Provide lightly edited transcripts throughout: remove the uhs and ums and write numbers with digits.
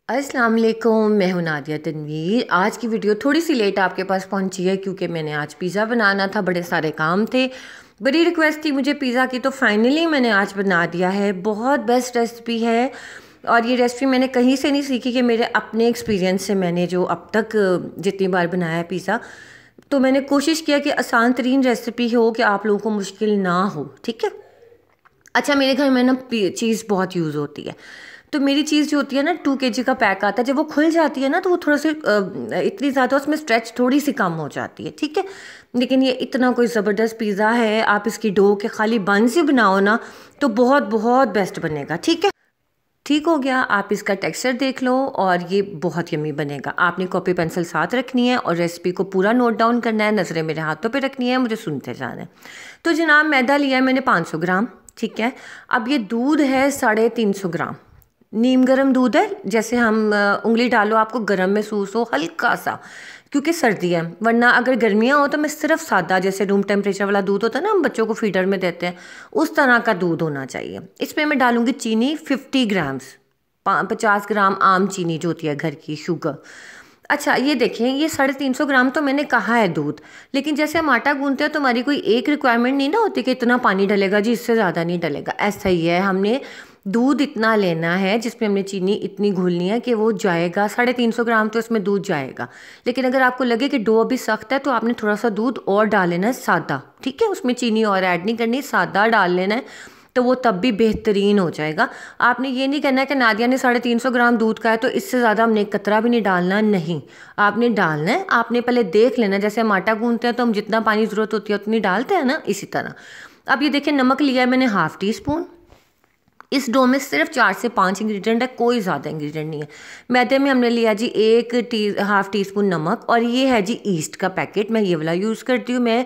अस्सलाम वालेकुम, मैं हूं नादिया तनवीर। आज की वीडियो थोड़ी सी लेट आपके पास पहुंची है क्योंकि मैंने आज पिज़्ज़ा बनाना था, बड़े सारे काम थे, बड़ी रिक्वेस्ट थी मुझे पिज़्ज़ा की, तो फाइनली मैंने आज बना दिया है। बहुत बेस्ट रेसिपी है और ये रेसिपी मैंने कहीं से नहीं सीखी कि मेरे अपने एक्सपीरियंस से मैंने जो अब तक जितनी बार बनाया है पिज़्ज़ा, तो मैंने कोशिश किया कि आसान तरीन रेसिपी हो कि आप लोगों को मुश्किल ना हो। ठीक है। अच्छा, मेरे घर में ना चीज़ बहुत यूज़ होती है, तो मेरी चीज़ जो होती है ना 2 kg का पैक आता है, जब वो खुल जाती है ना तो वो थोड़ा सी इतनी ज़्यादा उसमें स्ट्रेच थोड़ी सी कम हो जाती है। ठीक है। लेकिन ये इतना कोई ज़बरदस्त पिज़्ज़ा है, आप इसकी डो के खाली बन से बनाओ ना तो बहुत बहुत बेस्ट बनेगा। ठीक है। ठीक हो गया, आप इसका टेक्सचर देख लो और ये बहुत यमी बनेगा। आपने कॉपी पेंसिल साथ रखनी है और रेसिपी को पूरा नोट डाउन करना है, नज़रें मेरे हाथों पे रखनी है, मुझे सुनते जाना है। तो जनाब, मैदा लिया है मैंने 500 ग्राम। ठीक है। अब ये दूध है 350 ग्राम। नीम गर्म दूध है, जैसे हम उंगली डालो आपको गर्म महसूस हो हल्का सा, क्योंकि सर्दी है। वरना अगर गर्मियाँ हो तो मैं सिर्फ सादा, जैसे रूम टेम्परेचर वाला दूध होता है ना, हम बच्चों को फीडर में देते हैं, उस तरह का दूध होना चाहिए। इसमें मैं डालूंगी चीनी 50 ग्राम्स, 50 ग्राम आम चीनी जो होती है घर की, शुगर। अच्छा, ये देखें, ये 350 ग्राम तो मैंने कहा है दूध, लेकिन जैसे हम आटा गूंथते हैं तो हमारी कोई एक रिक्वायरमेंट नहीं ना होती कि इतना पानी डलेगा जी, इससे ज़्यादा नहीं डलेगा। ऐसा ही है, हमने दूध इतना लेना है जिसमें हमने चीनी इतनी घोलनी है कि वो जाएगा 350 ग्राम, तो इसमें दूध जाएगा। लेकिन अगर आपको लगे कि डो अभी सख्त है तो आपने थोड़ा सा दूध और डाल लेना है, सादा। ठीक है, उसमें चीनी और ऐड नहीं करनी, सादा डाल लेना है, तो वो तब भी बेहतरीन हो जाएगा। आपने ये नहीं कहना है कि नादिया ने 350 ग्राम दूध का है तो इससे ज़्यादा हमने एक कतरा भी नहीं डालना, नहीं। आपने डालना है, आपने पहले देख लेना, जैसे हम आटा गूंथते हैं तो हम जितना पानी ज़रूरत होती है उतनी डालते हैं ना, इसी तरह। अब ये देखिए, नमक लिया है मैंने ½ टीस्पून। इस डो में सिर्फ 4 से 5 इंग्रेडिएंट है, कोई ज़्यादा इंग्रेडिएंट नहीं है। मैदे में हमने लिया जी ½ टीस्पून नमक, और ये है जी ईस्ट का पैकेट, मैं ये वाला यूज़ करती हूँ मैं,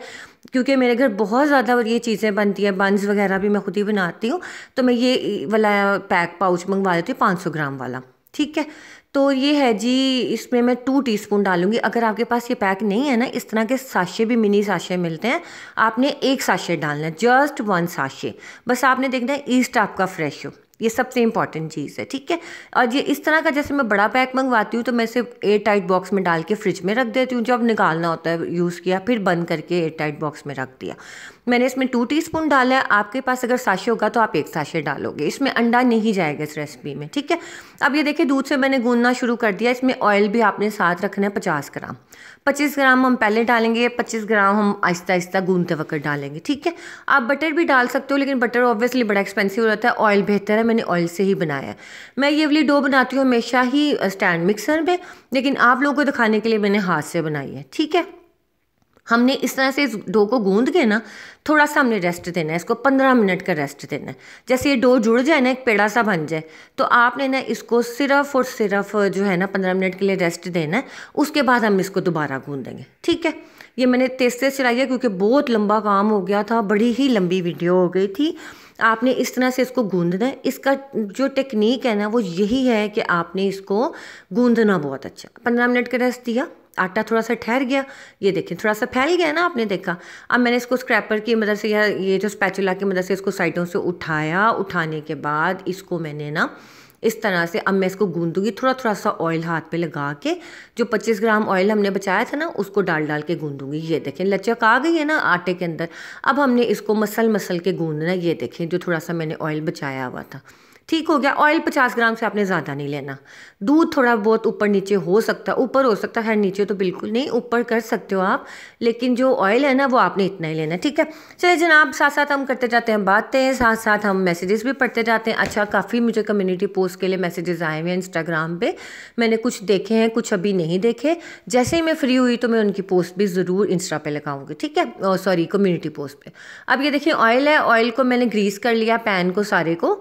क्योंकि मेरे घर बहुत ज़्यादा ये चीज़ें बनती हैं, बंस वगैरह भी मैं खुद ही बनाती हूँ, तो मैं ये वाला पैक पाउच मंगवा लेती हूँ 500 ग्राम वाला। ठीक है। तो ये है जी, इसमें मैं 2 टीस्पून डालूंगी। अगर आपके पास ये पैक नहीं है ना, इस तरह के साशे भी, मिनी साशे मिलते हैं, आपने एक साशे डालना है, जस्ट 1 साशे। बस आपने देखना है ईस्ट आपका फ्रेश हो, ये सबसे इंपॉर्टेंट चीज़ है। ठीक है। और ये इस तरह का, जैसे मैं बड़ा पैक मंगवाती हूँ तो मैं इसे एयर टाइट बॉक्स में डाल के फ्रिज में रख देती हूँ, जब निकालना होता है यूज़ किया फिर बंद करके एयर टाइट बॉक्स में रख दिया। मैंने इसमें 2 टीस्पून डाला है, आपके पास अगर साशे होगा तो आप एक साशे डालोगे, इसमें अंडा नहीं जाएगा इस रेसिपी में। ठीक है। अब ये देखिए, दूध से मैंने गूंदना शुरू कर दिया। इसमें ऑयल भी आपने साथ रखना है 50 ग्राम। 25 ग्राम हम पहले डालेंगे, 25 ग्राम हम आहिस्ता आहिस्ता गूंदते वक्त डालेंगे। ठीक है। आप बटर भी डाल सकते हो, लेकिन बटर ऑब्वियसली बड़ा एक्सपेंसिव रहता है, ऑयल बेहतर है, मैंने ऑयल से ही बनाया है। मैं ये वाली डो बनाती हूँ हमेशा ही स्टैंड मिक्सर में, लेकिन आप लोगों को दिखाने के लिए मैंने हाथ से बनाई है। ठीक है। हमने इस तरह से इस डो को गूंद के ना, थोड़ा सा हमने रेस्ट देना है, इसको 15 मिनट का रेस्ट देना है। जैसे ये डो जुड़ जाए ना, एक पेड़ा सा बन जाए, तो आपने ना इसको सिर्फ और सिर्फ जो है ना 15 मिनट के लिए रेस्ट देना है। उसके बाद हम इसको दोबारा गूंदेंगे। ठीक है। ये मैंने तेज तेज चलाई है क्योंकि बहुत लंबा काम हो गया था, बड़ी ही लंबी वीडियो हो गई थी। आपने इस तरह से इसको गूंदना है। इसका जो टेक्निक है ना, वो यही है कि आपने इसको गूंदना बहुत अच्छा। 15 मिनट का रेस्ट दिया, आटा थोड़ा सा ठहर गया, ये देखें थोड़ा सा फैल गया ना, आपने देखा। अब मैंने इसको स्क्रैपर की मदद से या ये जो स्पैचुला की मदद से इसको साइडों से उठाया। उठाने के बाद इसको मैंने ना इस तरह से, अब मैं इसको गूंदूंगी, थोड़ा थोड़ा सा ऑयल हाथ पे लगा के, जो 25 ग्राम ऑयल हमने बचाया था ना, उसको डाल डाल के गूंदूंगी। ये देखें लचक आ गई है ना आटे के अंदर। अब हमने इसको मसल मसल के गूंदना। ये देखें, जो थोड़ा सा मैंने ऑयल बचाया हुआ था, ठीक हो गया। ऑयल 50 ग्राम से आपने ज़्यादा नहीं लेना। दूध थोड़ा बहुत ऊपर नीचे हो सकता है, ऊपर हो सकता है, नीचे तो बिल्कुल नहीं, ऊपर कर सकते हो आप, लेकिन जो ऑयल है ना वो आपने इतना ही लेना है। ठीक है। चलिए जनाब, साथ साथ हम करते जाते हैं बातें, साथ साथ हम मैसेजेस भी पढ़ते जाते हैं। अच्छा, काफ़ी मुझे कम्युनिटी पोस्ट के लिए मैसेजेस आए हुए हैं इंस्टाग्राम पे, मैंने कुछ देखे हैं, कुछ अभी नहीं देखे। जैसे ही मैं फ्री हुई तो मैं उनकी पोस्ट भी ज़रूर इंस्टा पे लगाऊंगी। ठीक है, सॉरी, कम्युनिटी पोस्ट पे। अब ये देखिए, ऑयल है, ऑयल को मैंने ग्रीस कर लिया, पैन को सारे को।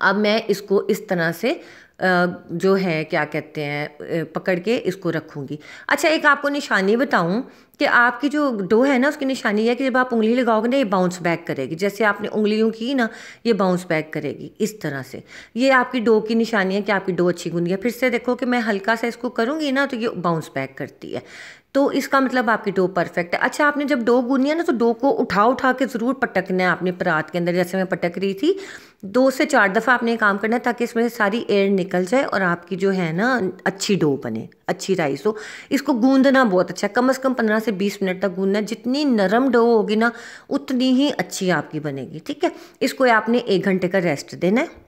अब मैं इसको इस तरह से जो है क्या कहते हैं, पकड़ के इसको रखूँगी। अच्छा, एक आपको निशानी बताऊँ कि आपकी जो डो है ना, उसकी निशानी है कि जब आप उंगली लगाओगे ना, ये बाउंस बैक करेगी। जैसे आपने उंगलियों की ना, ये बाउंस बैक करेगी इस तरह से। ये आपकी डो की निशानी है कि आपकी डो अच्छी गूंदी है। फिर से देखो कि मैं हल्का सा इसको करूँगी ना तो ये बाउंस बैक करती है, तो इसका मतलब आपकी डो परफेक्ट है। अच्छा, आपने जब डो गूंदी है ना, तो डो को उठा उठा के ज़रूर पटकना है आपने परात के अंदर, जैसे मैं पटक रही थी। 2 से 4 दफ़ा आपने काम करना है ताकि इसमें से सारी एयर निकल जाए और आपकी जो है ना अच्छी डो बने, अच्छी राइस हो। इसको गूंदना बहुत अच्छा है, कम से कम 15 से 20 मिनट तक गूंदना। जितनी नरम डो होगी ना उतनी ही अच्छी आपकी बनेगी। ठीक है, इसको आपने 1 घंटे का रेस्ट देना है।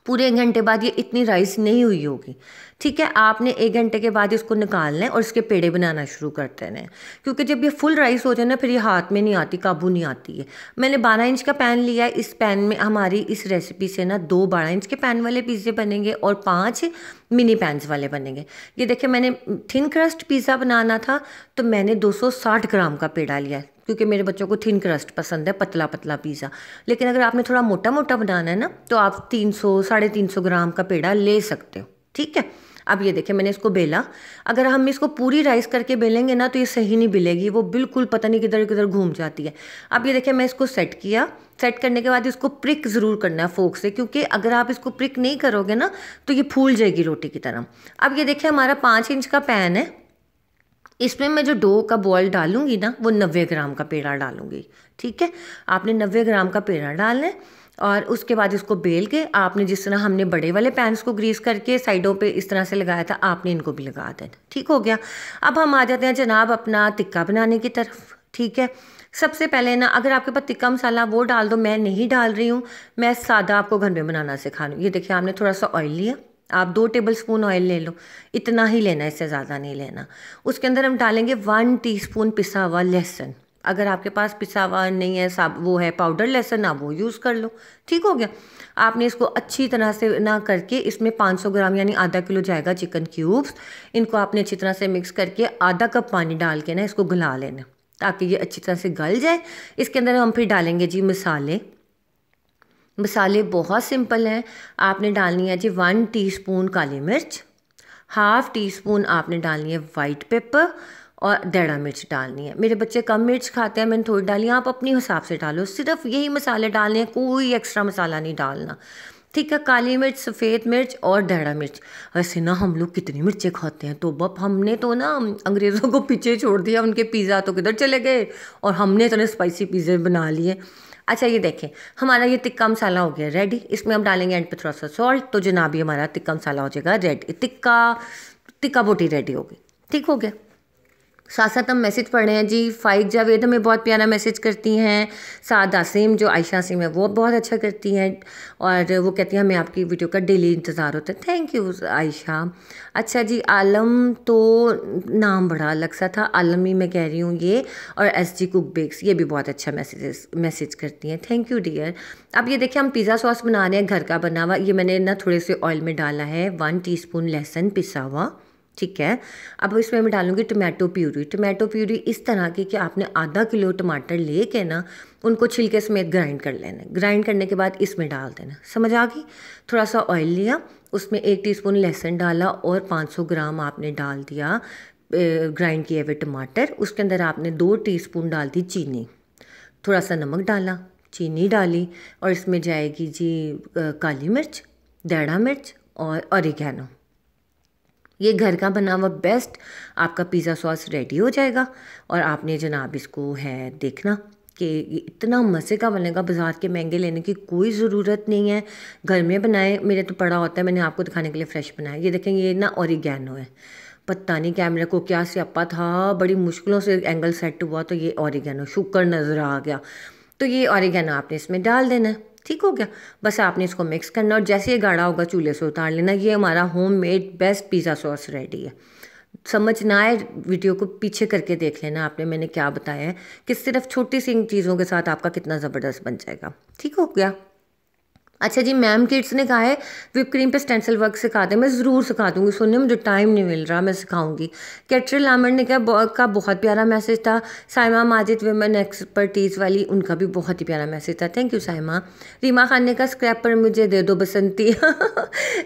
पूरे 1 घंटे बाद ये इतनी राइस नहीं हुई होगी। ठीक है, आपने 1 घंटे के बाद इसको निकालना है और इसके पेड़े बनाना शुरू कर देना है, क्योंकि जब ये फुल राइस हो जाए ना फिर ये हाथ में नहीं आती, काबू नहीं आती है। मैंने 12 इंच का पैन लिया है। इस पैन में हमारी इस रेसिपी से ना 2 12 इंच के पैन वाले पिज़्ज़े बनेंगे और 5 मिनी पैन्स वाले बनेंगे। ये देखिए, मैंने थिन क्रस्ट पिज़्ज़ा बनाना था तो मैंने 260 ग्राम का पेड़ा लिया है, क्योंकि मेरे बच्चों को थिन क्रस्ट पसंद है, पतला पतला पिज़्ज़ा। लेकिन अगर आपने थोड़ा मोटा मोटा बनाना है ना तो आप 300 350 ग्राम का पेड़ा ले सकते हो। ठीक है, अब ये देखिए मैंने इसको बेला। अगर हम इसको पूरी राइस करके बेलेंगे ना तो ये सही नहीं बेलेगी, वो बिल्कुल पता नहीं किधर किधर घूम जाती है। अब ये देखिए मैं इसको सेट किया। सेट करने के बाद इसको प्रिक ज़रूर करना है फोक से, क्योंकि अगर आप इसको प्रिक नहीं करोगे ना तो ये फूल जाएगी रोटी की तरह। अब ये देखिए हमारा 5 इंच का पैन है। इसमें मैं जो डो का बॉल डालूंगी ना वो 90 ग्राम का पेड़ा डालूंगी। ठीक है, आपने 90 ग्राम का पेड़ा डालना है और उसके बाद इसको बेल के आपने जिस तरह हमने बड़े वाले पैन्स को ग्रीस करके साइडों पे इस तरह से लगाया था, आपने इनको भी लगा देना। ठीक हो गया। अब हम आ जाते हैं जनाब अपना टिक्का बनाने की तरफ। ठीक है, सबसे पहले ना अगर आपके पास टिक्का मसाला वो डाल दो, मैं नहीं डाल रही हूँ, मैं सादा आपको घर में बनाना सिखा रही हूँ। ये देखिए आपने थोड़ा सा ऑयल लिया, आप 2 टेबलस्पून ऑयल ले लो, इतना ही लेना, इससे ज़्यादा नहीं लेना। उसके अंदर हम डालेंगे 1 टीस्पून पिसा हुआ लहसुन। अगर आपके पास पिसा हुआ नहीं है, साब वो है पाउडर लहसुन, आप वो यूज़ कर लो। ठीक हो गया। आपने इसको अच्छी तरह से ना करके इसमें 500 ग्राम यानी आधा किलो जाएगा चिकन क्यूब्स। इनको आपने अच्छी तरह से मिक्स करके आधा कप पानी डाल के ना इसको गला लेना ताकि ये अच्छी तरह से गल जाए। इसके अंदर हम फिर डालेंगे जी मसाले। मसाले बहुत सिंपल हैं। आपने डालनी है जी 1 टीस्पून काली मिर्च, 1/2 टीस्पून आपने डालनी है वाइट पेपर और 1.5 मिर्च डालनी है। मेरे बच्चे कम मिर्च खाते हैं, मैंने थोड़ी डाली, आप अपने हिसाब से डालो। सिर्फ यही मसाले डालने हैं, कोई एक्स्ट्रा मसाला नहीं डालना। ठीक है, काली मिर्च, सफ़ेद मिर्च और 1.5 मिर्च। वैसे ना हम लोग कितनी मिर्चें खाते हैं, तो बप हमने तो ना अंग्रेज़ों को पीछे छोड़ दिया, उनके पिज़्ज़ा तो किधर चले गए और हमने तो स्पाइसी पिज़्ज़े बना लिए। अच्छा ये देखें हमारा ये टिक्का मसाला हो गया रेडी। इसमें हम डालेंगे एंड पे थोड़ा सा सॉल्ट, तो जनाब ये हमारा टिक्का मसाला हो जाएगा रेडी। टिक्का बोटी रेडी होगी। ठीक हो गया। साथ साथ हम मैसेज पढ़ रहे हैं जी। फ़ाइक जावेद हमें बहुत प्यारा मैसेज करती हैं। साद आसिम जो आयशा आसिम है वो बहुत अच्छा करती हैं और वो कहती हैं हमें आपकी वीडियो का डेली इंतज़ार होता है। Thank you Ayesha. अच्छा जी, आलम तो नाम बड़ा अलग सा था, आलम ही मैं कह रही हूँ ये। और SG कुक बेक्स ये भी बहुत अच्छा मैसेज करती हैं। Thank you dear. अब ये देखिए हम पिज़्ज़ा सॉस बना रहे हैं घर का बना हुआ। ये मैंने ना थोड़े से ऑयल में डाला है 1 टीस्पून लहसुन पिसा हुआ। ठीक है, अब इसमें मैं डालूंगी टमाटो प्यूरी। टमाटो प्यूरी इस तरह की कि आपने आधा किलो टमाटर लेके ना उनको छिलके समेत ग्राइंड कर लेना। ग्राइंड करने के बाद इसमें डाल देना। समझ आ गई। थोड़ा सा ऑयल लिया, उसमें 1 टीस्पून लहसुन डाला और 500 ग्राम आपने डाल दिया ग्राइंड किए हुए टमाटर। उसके अंदर आपने 2 टीस्पून डाल दी चीनी, थोड़ा सा नमक डाला, चीनी डाली और इसमें जाएगी जी काली मिर्च, 1.5 मिर्च और ऑरिगेनो। ये घर का बना हुआ बेस्ट आपका पिज़्ज़ा सॉस रेडी हो जाएगा। और आपने जनाब इसको है देखना कि इतना मज़े का बनेगा, बाज़ार के महंगे लेने की कोई ज़रूरत नहीं है। घर में बनाए, मेरे तो पड़ा होता है, मैंने आपको दिखाने के लिए फ्रेश बनाया। ये देखें ये ना ऑरिगेनो है, पता नहीं कैमरे को क्या स्यापा था, बड़ी मुश्किलों से एंगल सेट हुआ तो ये ऑरिगेनो शुक्र नज़र आ गया। तो ये ऑरिगेनो आपने इसमें डाल देना है। ठीक हो गया। बस आपने इसको मिक्स करना और जैसे ये गाढ़ा होगा चूल्हे से उतार लेना। ये हमारा homemade best pizza sauce ready है। समझ ना आए वीडियो को पीछे करके देख लेना आपने मैंने क्या बताया है कि सिर्फ छोटी सी चीज़ों के साथ आपका कितना ज़बरदस्त बन जाएगा। ठीक हो गया। अच्छा जी, मैम किड्स ने कहा है विप क्रीम पे स्टेंसिल वर्क सिखा दें। मैं ज़रूर सिखा दूंगी, सुनने मुझे टाइम नहीं मिल रहा, मैं सिखाऊंगी। कैटरल आमर ने कहा का बहुत प्यारा मैसेज था। साइमा माजिद विमेन एक्सपर्टीज़ वाली, उनका भी बहुत ही प्यारा मैसेज था। Thank you Saima. रीमा खान ने कहा स्क्रैपर मुझे दे दो बसंती।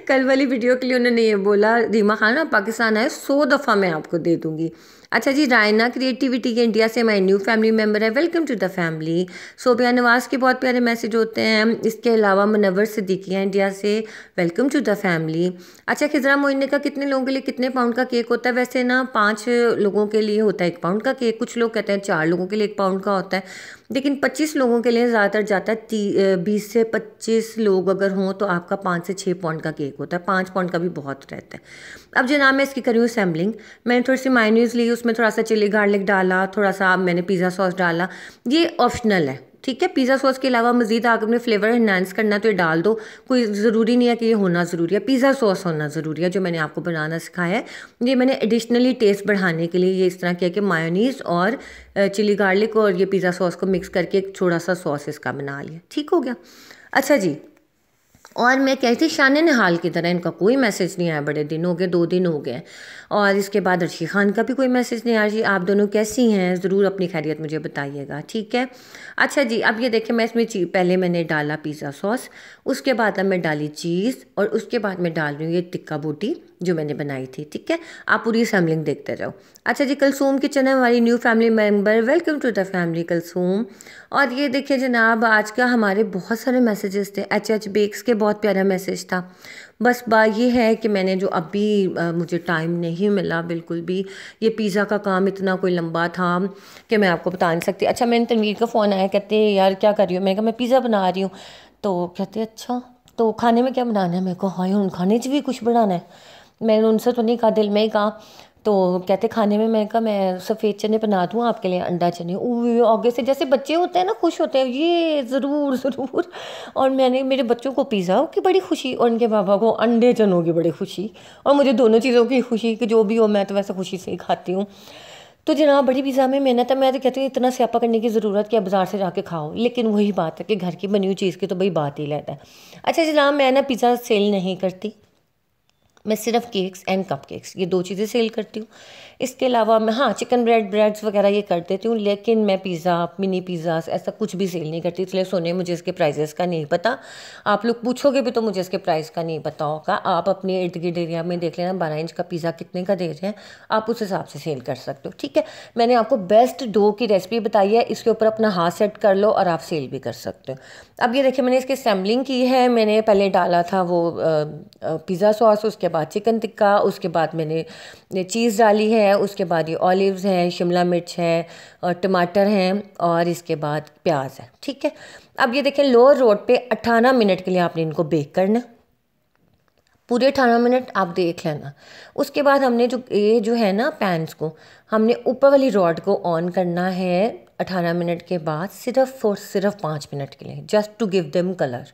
कल वाली वीडियो के लिए उन्होंने ये बोला। रीमा खान आप पाकिस्तान आए 100 दफ़ा मैं आपको दे दूँगी। अच्छा जी, रायना क्रिएटिविटी के इंडिया से माय न्यू फैमिली मेम्बर है, welcome to the family. Sobia Nawaz के बहुत प्यारे मैसेज होते हैं। इसके अलावा मुनव्वर सिद्दीकी इंडिया से, वेलकम टू द फैमिली। अच्छा, खिजरा मोइन ने कहा कितने लोगों के लिए कितने पाउंड का केक होता है? वैसे ना 5 लोगों के लिए होता है 1 पाउंड का केक। कुछ लोग कहते हैं 4 लोगों के लिए 1 पाउंड का होता है। लेकिन 25 लोगों के लिए ज़्यादातर जाता है 20 से 25 लोग अगर हों तो आपका 5 से 6 पाउंड का केक होता है, 5 पाउंड का भी बहुत रहता है। अब जनाब मैं इसकी करी हूँ सैम्पलिंग। मैंने थोड़ी सी मायोनीज़ ली, उसमें थोड़ा सा चिली गार्लिक डाला, थोड़ा सा मैंने पिज़्ज़ा सॉस डाला। ये ऑप्शनल है, ठीक है। पिज़्ज़ा सॉस के अलावा मज़ीद अगर अपने फ्लेवर इन्हांस करना तो ये डाल दो, कोई ज़रूरी नहीं है कि ये होना ज़रूरी है, पिज़्ज़ा सॉस होना ज़रूरी है। जो मैंने आपको बनाना सिखाया है ये मैंने एडिशनली टेस्ट बढ़ाने के लिए ये इस तरह किया कि मायोनीज़ और चिली गार्लिक और ये पिज़्ज़ा सॉस को मिक्स करके एक थोड़ा सा सॉस इसका बना लिया, ठीक हो गया। अच्छा जी, और मैं कहती थी शान निहाल की तरह इनका कोई मैसेज नहीं आया, बड़े दिन हो गए, 2 दिन हो गए। और इसके बाद अर्शी खान का भी कोई मैसेज नहीं आया। जी आप दोनों कैसी हैं, ज़रूर अपनी खैरियत मुझे बताइएगा, ठीक है। अच्छा जी, अब ये देखिए मैं इसमें पहले मैंने डाला पिज़्ज़ा सॉस, उसके बाद अब मैं डाली चीज़ और उसके बाद मैं डाल रही हूँ ये टिक्का बोटी जो मैंने बनाई थी, ठीक है। आप पूरी सैम्पलिंग देखते रहो। अच्छा जी, कलसूम किचन है हमारी new family member, welcome to the family Kulsoom. और ये देखिए जनाब आज का हमारे बहुत सारे मैसेजेस थे। एच बेक्स के बहुत प्यारा मैसेज था। बस बात ये है कि मैंने जो अभी मुझे टाइम नहीं मिला बिल्कुल भी, ये पिज़्ज़ा का काम इतना कोई लंबा था कि मैं आपको बता नहीं सकती। अच्छा मैंने तनवीर का फ़ोन आया, कहते यार क्या कर रही हो, मैंने कहा मैं पिज़्ज़ा बना रही हूँ। तो कहते अच्छा तो खाने में क्या बनाना है, मेरे को हाय उन खाने से भी कुछ बनाना है। मैंने उनसे तो नहीं कहा, दिल में ही कहा। तो कहते खाने में, मैं कहा मैं सफ़ेद चने बना दूँ आपके लिए, अंडा चने। आगे से जैसे बच्चे होते हैं ना खुश होते हैं, ये ज़रूर ज़रूर। और मैंने मेरे बच्चों को पिज़्ज़ा की बड़ी खुशी और उनके पापा को अंडे चनों की बड़ी खुशी, और मुझे दोनों चीज़ों की खुशी कि जो भी हो मैं तो वैसे खुशी से ही खाती हूँ। तो जनाब बड़ी पिज़्ज़ा में मेहनत है। मैं तो कहती हूँ इतना स्यापा करने की ज़रूरत क्या, बाज़ार से जाके खाओ। लेकिन वही बात है कि घर की बनी हुई चीज़ की तो भाई बात ही लेता है। अच्छा जनाब मैं ना पिज़्ज़ा सेल नहीं करती, मैं सिर्फ केक्स एंड कपकेक्स ये 2 चीज़ें सेल करती हूँ। इसके अलावा मैं हाँ चिकन ब्रेड्स वगैरह ये कर देती हूँ, लेकिन मैं पिज़्ज़ा मिनी पिज़्ज़ास ऐसा कुछ भी सेल नहीं करती। इसलिए सोने मुझे इसके प्राइजेस का नहीं पता। आप लोग पूछोगे भी तो मुझे इसके प्राइस का नहीं पता होगा। आप अपने इर्द गिर्द एरिया में देख लेना 12 इंच का पिज़्ज़ा कितने का दे रहे हैं, आप उस हिसाब से सेल कर सकते हो, ठीक है। मैंने आपको बेस्ट डो की रेसिपी बताई है, इसके ऊपर अपना हाथ सेट कर लो और आप सेल भी कर सकते हो। अब ये देखिए मैंने इसकी सैम्पलिंग की है। मैंने पहले डाला था वो पिज़्ज़ा सॉस, उसके बाद चिकन टिक्का, उसके बाद मैंने चीज़ डाली है, उसके बाद ये ऑलिव्स हैं, शिमला मिर्च है और टमाटर हैं और इसके बाद प्याज है, ठीक है। अब ये देखें लोअर रोड पे 18 मिनट के लिए आपने इनको बेक करना, पूरे 18 मिनट आप देख लेना। उसके बाद हमने ये जो है ना पैन्स को हमने ऊपर वाली रॉड को ऑन करना है 18 मिनट के बाद, सिर्फ और सिर्फ 5 मिनट के लिए, just to give them colour.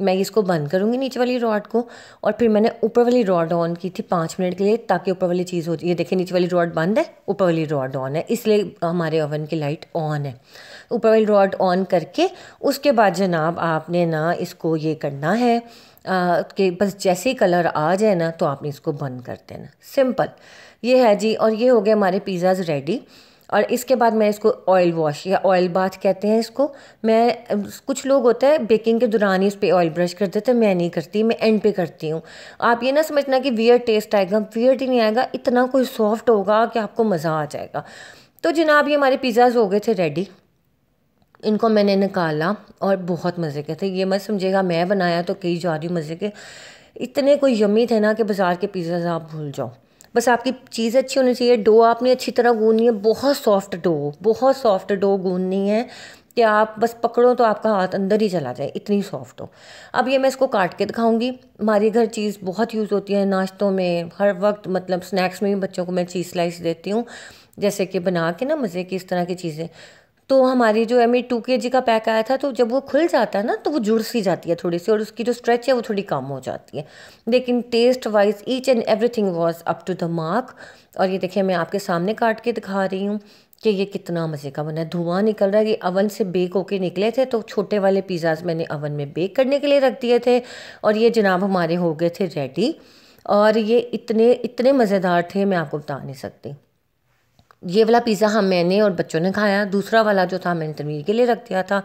मैं इसको बंद करूँगी नीचे वाली रॉड को, और फिर मैंने ऊपर वाली रॉड ऑन की थी 5 मिनट के लिए, ताकि ऊपर वाली चीज़ होती है। ये देखिए नीचे वाली रॉड बंद है, ऊपर वाली रॉड ऑन है, इसलिए हमारे ओवन की लाइट ऑन है। ऊपर वाली रॉड ऑन करके उसके बाद जनाब आपने ना इसको ये करना है कि बस जैसे ही कलर आ जाए ना तो आपने इसको बंद कर देना, सिंपल ये है जी। और ये हो गया हमारे पिज़्ज़ाज़ रेडी। और इसके बाद मैं इसको ऑयल वॉश या ऑयल बाथ कहते हैं इसको। मैं कुछ लोग होता है बेकिंग के दौरान ही इस पर ऑयल ब्रश कर देते हैं, मैं नहीं करती, मैं एंड पे करती हूँ। आप ये ना समझना कि वियर्ड टेस्ट आएगा, वियर्ड ही नहीं आएगा, इतना कोई सॉफ्ट होगा कि आपको मज़ा आ जाएगा। तो जनाब ये हमारे पिज़्ज़ाज़ हो गए थे रेडी, इनको मैंने निकाला और बहुत मज़े के थे। ये मत समझेगा मैं बनाया तो कहीं जा रही हूँ मज़े के, इतने कोई यम्मी थे ना कि बाज़ार के पिज़्ज़ा आप भूल जाओ। बस आपकी चीज़ अच्छी होनी चाहिए, डो आपने अच्छी तरह गूंदनी है, बहुत सॉफ्ट डो गूंदनी है कि आप बस पकड़ो तो आपका हाथ अंदर ही चला जाए, इतनी सॉफ्ट हो। अब ये मैं इसको काट के दिखाऊंगी। हमारे घर चीज़ बहुत यूज़ होती है नाश्तों में, हर वक्त, मतलब स्नैक्स में भी बच्चों को मैं चीज़ स्लाइस देती हूँ, जैसे कि बना के ना मज़े की इस तरह की चीज़ें। तो हमारी जो एम 2 kg का पैक आया था, तो जब वो खुल जाता है ना तो वो जुड़ सी जाती है थोड़ी सी, और उसकी जो स्ट्रेच है वो थोड़ी कम हो जाती है, लेकिन taste wise each and everything was up to the mark. और ये देखिए मैं आपके सामने काट के दिखा रही हूँ कि ये कितना मज़े का बना है। धुआं निकल रहा है, ये अवन से बेक होके निकले थे, तो छोटे वाले पिज़्ज़ाज मैंने अवन में बेक करने के लिए रख दिए थे। और ये जनाब हमारे हो गए थे रेडी, और ये इतने इतने मज़ेदार थे मैं आपको बता नहीं सकती। ये वाला पिज़्ज़ा हम मैंने और बच्चों ने खाया, दूसरा वाला जो था मैंने तनवीर के लिए रख दिया था।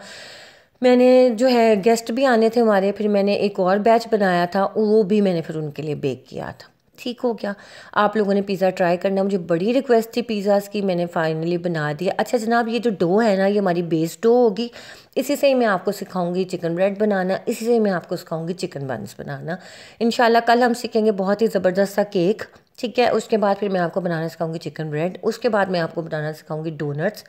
मैंने जो है गेस्ट भी आने थे हमारे, फिर मैंने एक और बैच बनाया था, वो भी मैंने फिर उनके लिए बेक किया था। ठीक हो गया। आप लोगों ने पिज़्ज़ा ट्राई करना, मुझे बड़ी रिक्वेस्ट थी पिज़्ज़ाज़ की, मैंने फाइनली बना दिया। अच्छा जनाब ये जो डो है ना, ये हमारी बेस डो होगी, इसी से ही मैं आपको सिखाऊंगी चिकन ब्रेड बनाना, इसी से ही मैं आपको सिखाऊंगी चिकन बन्स बनाना। इंशाल्लाह कल हम सीखेंगे बहुत ही ज़बरदस्त सा केक, ठीक है। उसके बाद फिर मैं आपको बनाना सिखाऊंगी चिकन ब्रेड, उसके बाद मैं आपको बनाना सिखाऊंगी डोनट्स।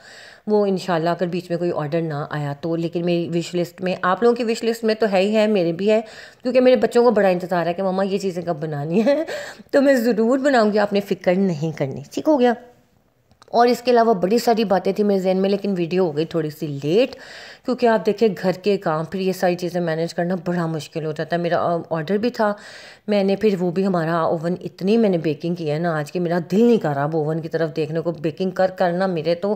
वो इंशाल्लाह अगर बीच में कोई ऑर्डर ना आया तो, लेकिन मेरी विश लिस्ट में, आप लोगों की विश लिस्ट में तो है ही है, मेरे भी है, क्योंकि मेरे बच्चों को बड़ा इंतज़ार है कि मम्मा ये चीज़ें कब बनानी है तो मैं ज़रूर बनाऊँगी, आपने फ़िक्र नहीं करनी। ठीक हो गया। और इसके अलावा बड़ी सारी बातें थी मेरे जहन में, लेकिन वीडियो हो गई थोड़ी सी लेट, क्योंकि आप देखें घर के काम, फिर ये सारी चीज़ें मैनेज करना बड़ा मुश्किल हो जाता है। मेरा ऑर्डर भी था, मैंने फिर वो भी, हमारा ओवन इतनी मैंने बेकिंग की है ना आज की, मेरा दिल नहीं कर रहा अब ओवन की तरफ देखने को। बेकिंग करना मेरे तो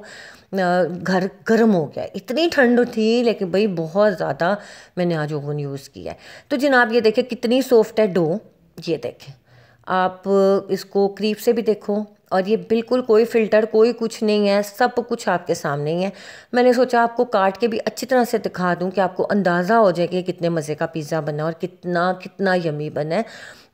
घर गर्म हो गया, इतनी ठंड थी, लेकिन भाई बहुत ज़्यादा मैंने आज ओवन यूज़ किया है। तो जनाब ये देखें कितनी सॉफ्ट है डो, ये देखें आप, इसको करीब से भी देखो, और ये बिल्कुल कोई फ़िल्टर कोई कुछ नहीं है, सब कुछ आपके सामने ही है। मैंने सोचा आपको काट के भी अच्छी तरह से दिखा दूं कि आपको अंदाज़ा हो जाए कि कितने मज़े का पिज़्ज़ा बना और कितना कितना यमी बना है।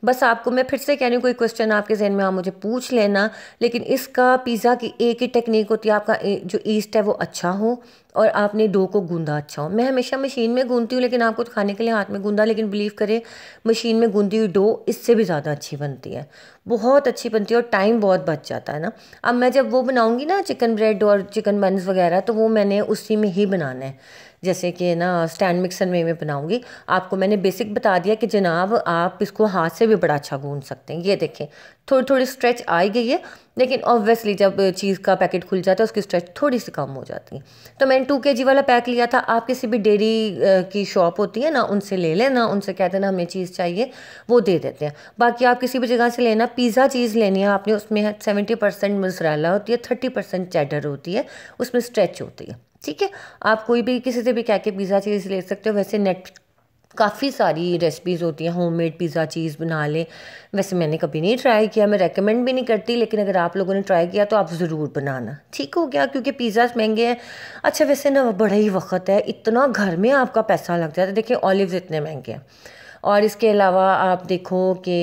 बस आपको मैं फिर से कह रही हूँ, कोई क्वेश्चन आपके जहन में आप मुझे पूछ लेना, लेकिन इसका पिज़्ज़ा की एक ही टेक्निक होती है, आपका जो ईस्ट है वो अच्छा हो और आपने डो को गूंदा अच्छा हो। मैं हमेशा मशीन में गूंदती हूँ, लेकिन आपको खाने के लिए हाथ में गूंदा, लेकिन बिलीव करें मशीन में गूंदी हुई डो इससे भी ज़्यादा अच्छी बनती है, बहुत अच्छी बनती है और टाइम बहुत बच जाता है ना। अब मैं जब वो बनाऊँगी ना चिकन ब्रेड और चिकन बन्स वगैरह, तो वो मैंने उसी में ही बनाना है, जैसे कि ना स्टैंड मिक्सर में मैं बनाऊंगी। आपको मैंने बेसिक बता दिया कि जनाब आप इसको हाथ से भी बड़ा अच्छा गूंद सकते हैं। ये देखें थोड़ी थोड़ी स्ट्रेच आ गई है, लेकिन ऑब्वियसली जब चीज़ का पैकेट खुल जाता है उसकी स्ट्रेच थोड़ी सी कम हो जाती है। तो मैंने 2 kg वाला पैक लिया था। आप किसी भी डेयरी की शॉप होती है ना, उनसे ले लेना, उनसे कहते ना हमें चीज़ चाहिए, वो दे देते हैं। बाकी आप किसी भी जगह से लेना, पिज़्ज़ा चीज़ लेनी है आपने, उसमें 70% मोज़रेला होती है, 30% चेडर होती है, उसमें स्ट्रेच होती है। ठीक है, आप कोई भी किसी से भी कह के पिज़्ज़ा चीज़ ले सकते हो। वैसे नेट काफ़ी सारी रेसिपीज़ होती हैं, होममेड पिज़्ज़ा चीज़ बना लें। वैसे मैंने कभी नहीं ट्राई किया, मैं रेकमेंड भी नहीं करती, लेकिन अगर आप लोगों ने ट्राई किया तो आप ज़रूर बनाना। ठीक हो गया, क्योंकि पिज़्ज़ास महंगे हैं। अच्छा वैसे ना बड़ा ही वक्त है, इतना घर में आपका पैसा लग जाता है। देखिए ऑलिव्स इतने महंगे हैं, और इसके अलावा आप देखो कि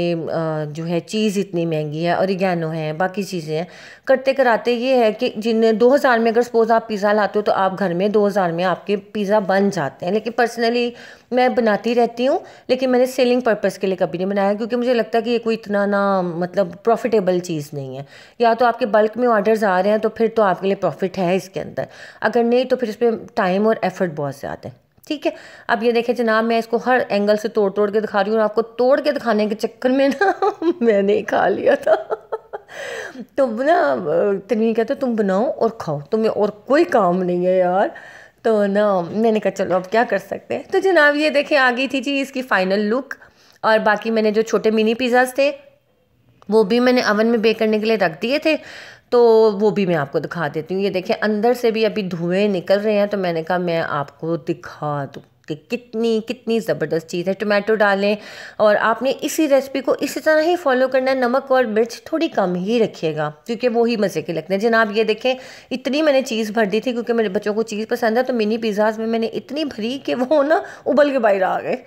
जो है चीज़ इतनी महंगी है, ऑरिगेनो है, बाकी चीज़ें हैं। करते कराते ये है कि जिन 2000 में अगर सपोज़ आप पिज़्ज़ा लाते हो तो आप घर में 2000 में आपके पिज़्ज़ा बन जाते हैं। लेकिन पर्सनली मैं बनाती रहती हूँ, लेकिन मैंने सेलिंग पर्पज़ के लिए कभी नहीं बनाया, क्योंकि मुझे लगता है कि ये कोई इतना ना मतलब प्रॉफिटेबल चीज़ नहीं है। या तो आपके बल्क में ऑर्डर्स आ रहे हैं तो फिर तो आपके लिए प्रॉफिट है इसके अंदर, अगर नहीं तो फिर इसमें टाइम और एफर्ट बहुत ज़्यादा है। ठीक है, अब ये देखें जनाब, मैं इसको हर एंगल से तोड़ तोड़ के दिखा रही हूँ, और आपको तोड़ के दिखाने के चक्कर में ना मैंने ही खा लिया था तो ना तनवीर कहते तुम बनाओ और खाओ, तुम्हें और कोई काम नहीं है यार। तो ना मैंने कहा चलो अब क्या कर सकते हैं। तो जनाब ये देखें आ गई थी जी इसकी फाइनल लुक। और बाकी मैंने जो छोटे मिनी पिज़्ज़ाज थे वो भी मैंने अवन में बेक करने के लिए रख दिए थे, तो वो भी मैं आपको दिखा देती हूँ। ये देखें अंदर से भी अभी धुएं निकल रहे हैं, तो मैंने कहा मैं आपको दिखा दूँ कि कितनी कितनी ज़बरदस्त चीज़ है। टोमेटो डालें और आपने इसी रेसिपी को इसी तरह ही फॉलो करना है। नमक और मिर्च थोड़ी कम ही रखिएगा, क्योंकि वो ही मज़े के लगते हैं। जनाब ये देखें इतनी मैंने चीज़ भर दी थी, क्योंकि मेरे बच्चों को चीज़ पसंद है, तो मिनी पिज़्ज़ाज में मैंने इतनी भरी कि वो ना उबल के बाहर आ गए।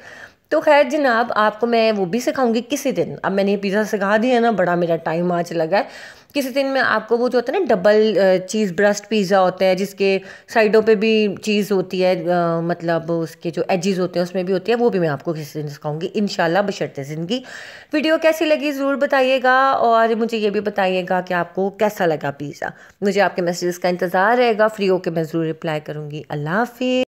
तो खैर जनाब आपको मैं वो भी सिखाऊंगी किसी दिन। अब मैंने ये पिज़्ज़ा सिखा दिया ना, बड़ा मेरा टाइम आज लगा है। किसी दिन मैं आपको वो जो होता है ना डबल चीज़ ब्रस्ट पिज़्ज़ा होता है, जिसके साइडों पे भी चीज़ होती है, मतलब उसके जो एजेस होते हैं उसमें भी होती है, वो भी मैं आपको किसी दिन सिखाऊंगी इंशाल्लाह बशर्ते ज़िंदगी। वीडियो कैसी लगी ज़रूर बताइएगा, और मुझे ये भी बताइएगा कि आपको कैसा लगा पिज़्ज़ा। मुझे आपके मैसेजेस का इंतज़ार रहेगा, फ्री होकर मैं ज़रूर रिप्लाई करूँगी। अल्लाह हाफिज़।